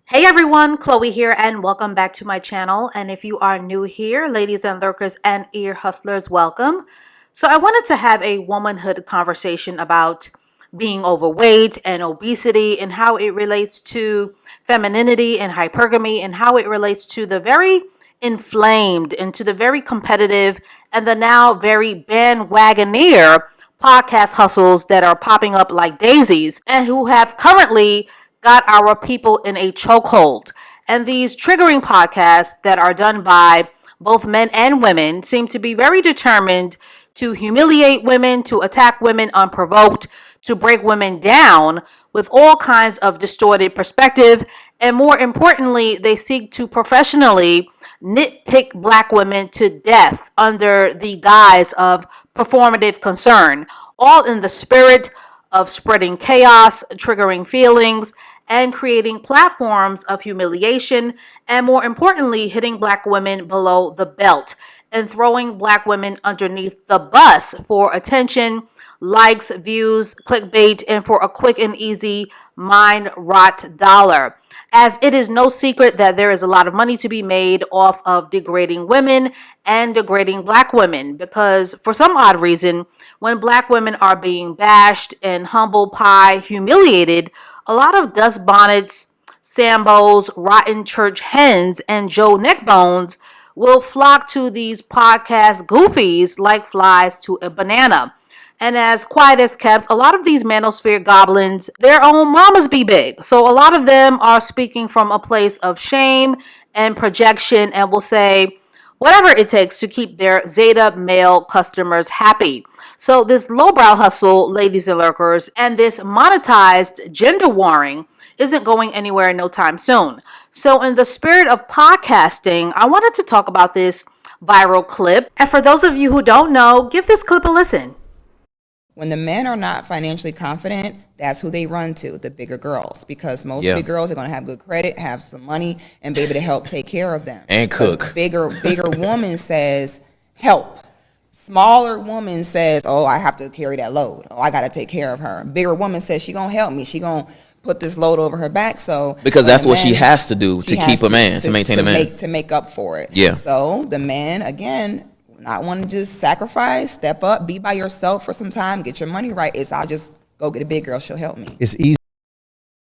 Hey everyone, Chloe here, and welcome back to my channel. And if you are new here, ladies and lurkers and ear hustlers, welcome. So I wanted to have a womanhood conversation about being overweight and obesity and how it relates to femininity and hypergamy and how it relates to the very inflamed and to the very competitive and the now very bandwagoneer podcast hustles that are popping up like daisies and who have currently got our people in a chokehold. And these triggering podcasts that are done by both men and women seem to be very determined to humiliate women, to attack women unprovoked, to break women down with all kinds of distorted perspective. And more importantly, they seek to professionally nitpick black women to death under the guise of performative concern, all in the spirit of spreading chaos, triggering feelings, and creating platforms of humiliation, and more importantly, hitting black women below the belt and throwing black women underneath the bus for attention, likes, views, clickbait, and for a quick and easy mind rot dollar. As it is no secret that there is a lot of money to be made off of degrading women and degrading black women, because for some odd reason, when black women are being bashed and humble pie humiliated, a lot of dust bonnets, Sambos, rotten church hens, and Joe Neckbones will flock to these podcast goofies like flies to a banana. And as quiet as kept, a lot of these manosphere goblins, their own mamas be big. So a lot of them are speaking from a place of shame and projection and will say whatever it takes to keep their Zeta male customers happy. So this lowbrow hustle, ladies and lurkers, and this monetized gender warring isn't going anywhere no time soon. So in the spirit of podcasting, I wanted to talk about this viral clip. And for those of you who don't know, give this clip a listen. When the men are not financially confident, that's who they run to, the bigger girls, because most big girls are going to have good credit, have some money, and be able to help take care of them. And cook. Bigger woman says, help. Smaller woman says, oh, I have to carry that load. Oh, I got to take care of her. Bigger woman says, she going to help me. She going to put this load over her back. So because that's what she has to do to keep a man, to maintain a man. To make up for it. Yeah. So the man, again, not want to just sacrifice, step up, be by yourself for some time, get your money right. I'll just go get a big girl, she'll help me. It's easy.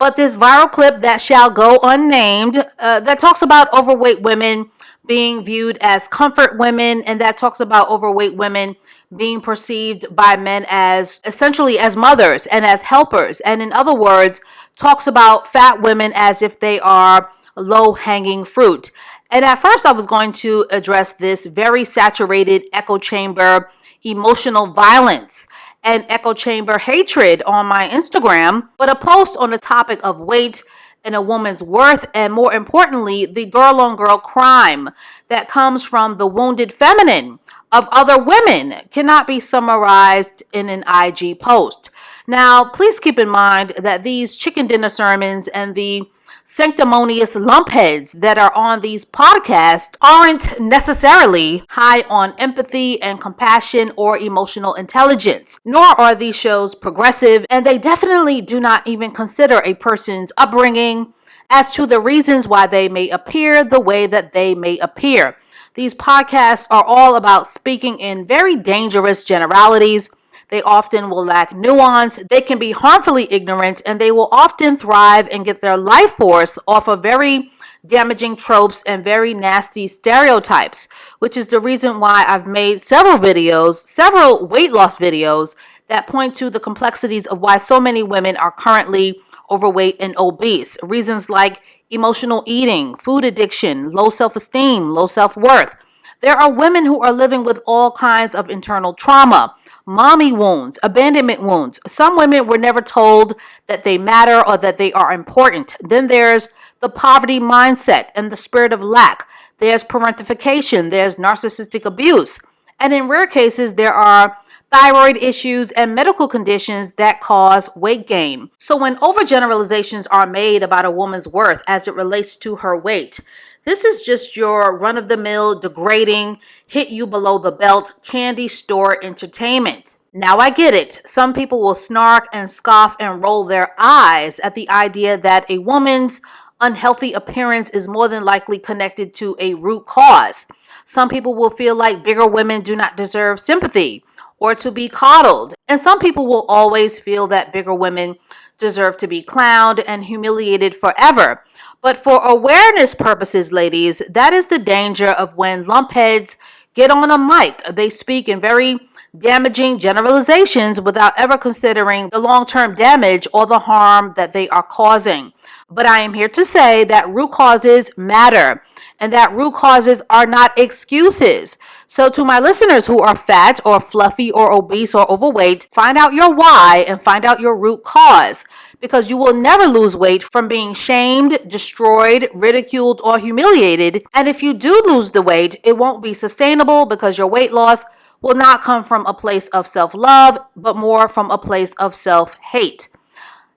But this viral clip that shall go unnamed, that talks about overweight women being viewed as comfort women, and that talks about overweight women being perceived by men as essentially as mothers and as helpers. And in other words, talks about fat women as if they are low-hanging fruit. And at first I was going to address this very saturated echo chamber emotional violence and echo chamber hatred on my Instagram, but a post on the topic of weight and a woman's worth, and more importantly, the girl on girl crime that comes from the wounded feminine of other women cannot be summarized in an IG post. Now, please keep in mind that these chicken dinner sermons and the sanctimonious lumpheads that are on these podcasts aren't necessarily high on empathy and compassion or emotional intelligence, nor are these shows progressive, and they definitely do not even consider a person's upbringing as to the reasons why they may appear the way that they may appear. These podcasts are all about speaking in very dangerous generalities. They often will lack nuance, they can be harmfully ignorant, and they will often thrive and get their life force off of very damaging tropes and very nasty stereotypes, which is the reason why I've made several weight loss videos that point to the complexities of why so many women are currently overweight and obese. Reasons like emotional eating, food addiction, low self-esteem, low self-worth. There are women who are living with all kinds of internal trauma, mommy wounds, abandonment wounds. Some women were never told that they matter or that they are important. Then there's the poverty mindset and the spirit of lack. There's parentification. There's narcissistic abuse. And in rare cases, there are thyroid issues and medical conditions that cause weight gain. So when overgeneralizations are made about a woman's worth as it relates to her weight, this is just your run-of-the-mill, degrading, hit you below the belt, candy store entertainment. Now I get it. Some people will snark and scoff and roll their eyes at the idea that a woman's unhealthy appearance is more than likely connected to a root cause. Some people will feel like bigger women do not deserve sympathy or to be coddled. And some people will always feel that bigger women deserve to be clowned and humiliated forever. But for awareness purposes, ladies, that is the danger of when lumpheads get on a mic. They speak in very damaging generalizations without ever considering the long-term damage or the harm that they are causing. But I am here to say that root causes matter and that root causes are not excuses. So to my listeners who are fat or fluffy or obese or overweight, find out your why and find out your root cause, because you will never lose weight from being shamed, destroyed, ridiculed, or humiliated. And if you do lose the weight, it won't be sustainable because your weight loss will not come from a place of self-love, but more from a place of self-hate.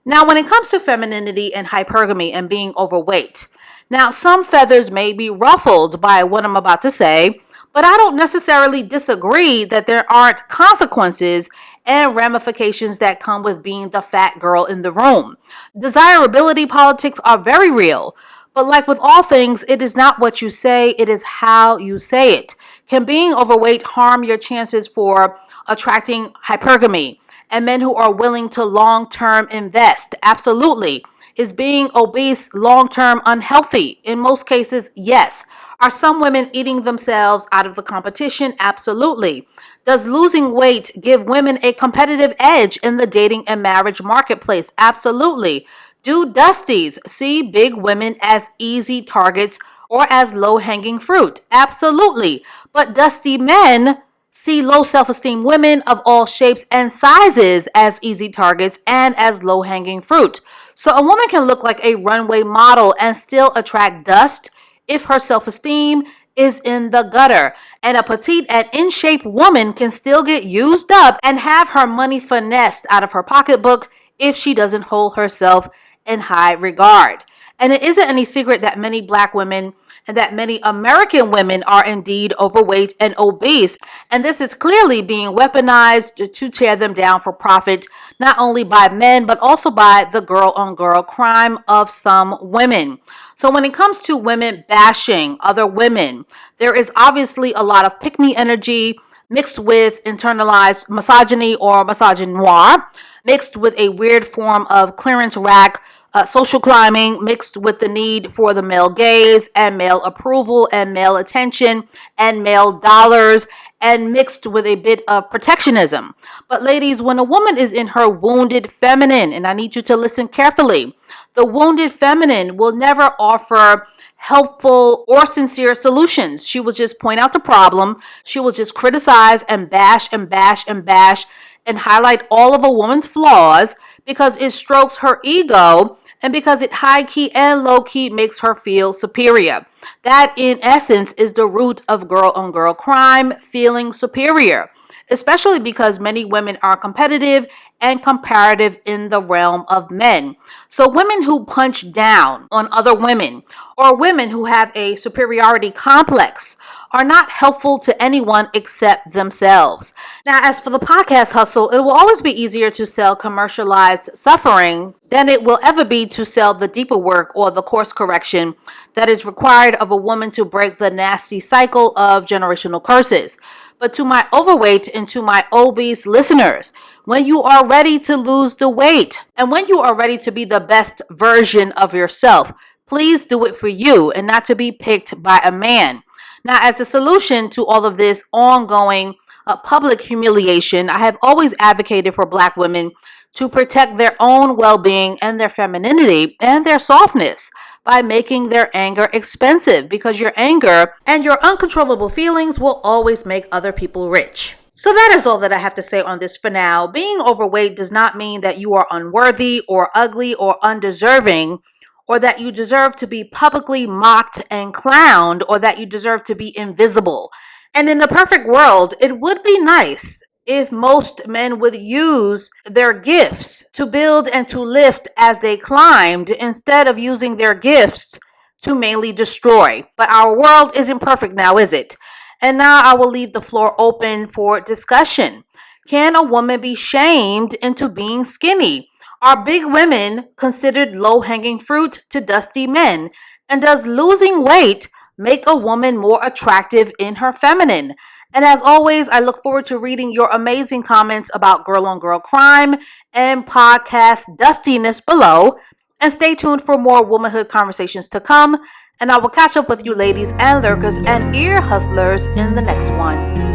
Now, when it comes to femininity and hypergamy and being overweight, now some feathers may be ruffled by what I'm about to say, but I don't necessarily disagree that there aren't consequences and ramifications that come with being the fat girl in the room. Desirability politics are very real, but like with all things, it is not what you say, it is how you say it. Can being overweight harm your chances for attracting hypergamy and men who are willing to long-term invest? Absolutely. Is being obese long-term unhealthy? In most cases, yes. Are some women eating themselves out of the competition? Absolutely. Does losing weight give women a competitive edge in the dating and marriage marketplace? Absolutely. Do dusties see big women as easy targets or as low-hanging fruit? Absolutely. But dusty men see low self-esteem women of all shapes and sizes as easy targets and as low-hanging fruit. So a woman can look like a runway model and still attract dust if her self-esteem is in the gutter. And a petite and in shape woman can still get used up and have her money finessed out of her pocketbook if she doesn't hold herself in high regard. And it isn't any secret that many Black women and that many American women are indeed overweight and obese. And this is clearly being weaponized to tear them down for profit, not only by men, but also by the girl-on-girl crime of some women. So when it comes to women bashing other women, there is obviously a lot of pick-me energy mixed with internalized misogyny or misogynoir, mixed with a weird form of clearance rack, social climbing, mixed with the need for the male gaze and male approval and male attention and male dollars, and mixed with a bit of protectionism. But ladies, when a woman is in her wounded feminine, and I need you to listen carefully, the wounded feminine will never offer helpful or sincere solutions. She will just point out the problem. She will just criticize and bash and bash and bash and highlight all of a woman's flaws because it strokes her ego and because it high-key and low-key makes her feel superior. That, in essence, is the root of girl-on-girl crime, feeling superior, especially because many women are competitive and comparative in the realm of men. So women who punch down on other women or women who have a superiority complex are not helpful to anyone except themselves. Now, as for the podcast hustle, it will always be easier to sell commercialized suffering than it will ever be to sell the deeper work or the course correction that is required of a woman to break the nasty cycle of generational curses. But to my overweight and to my obese listeners, when you are ready to lose the weight and when you are ready to be the best version of yourself, please do it for you and not to be picked by a man. Now, as a solution to all of this ongoing public humiliation, I have always advocated for Black women to protect their own well-being and their femininity and their softness by making their anger expensive, because your anger and your uncontrollable feelings will always make other people rich. So that is all that I have to say on this for now. Being overweight does not mean that you are unworthy or ugly or undeserving, or that you deserve to be publicly mocked and clowned, or that you deserve to be invisible. And in the perfect world, it would be nice if most men would use their gifts to build and to lift as they climbed, instead of using their gifts to mainly destroy. But our world isn't perfect now, is it? And now I will leave the floor open for discussion. Can a woman be shamed into being skinny? Are big women considered low-hanging fruit to dusty men? And does losing weight make a woman more attractive in her feminine? And as always, I look forward to reading your amazing comments about girl on girl crime and podcast dustiness below. And stay tuned for more womanhood conversations to come. And I will catch up with you ladies and lurkers and ear hustlers in the next one.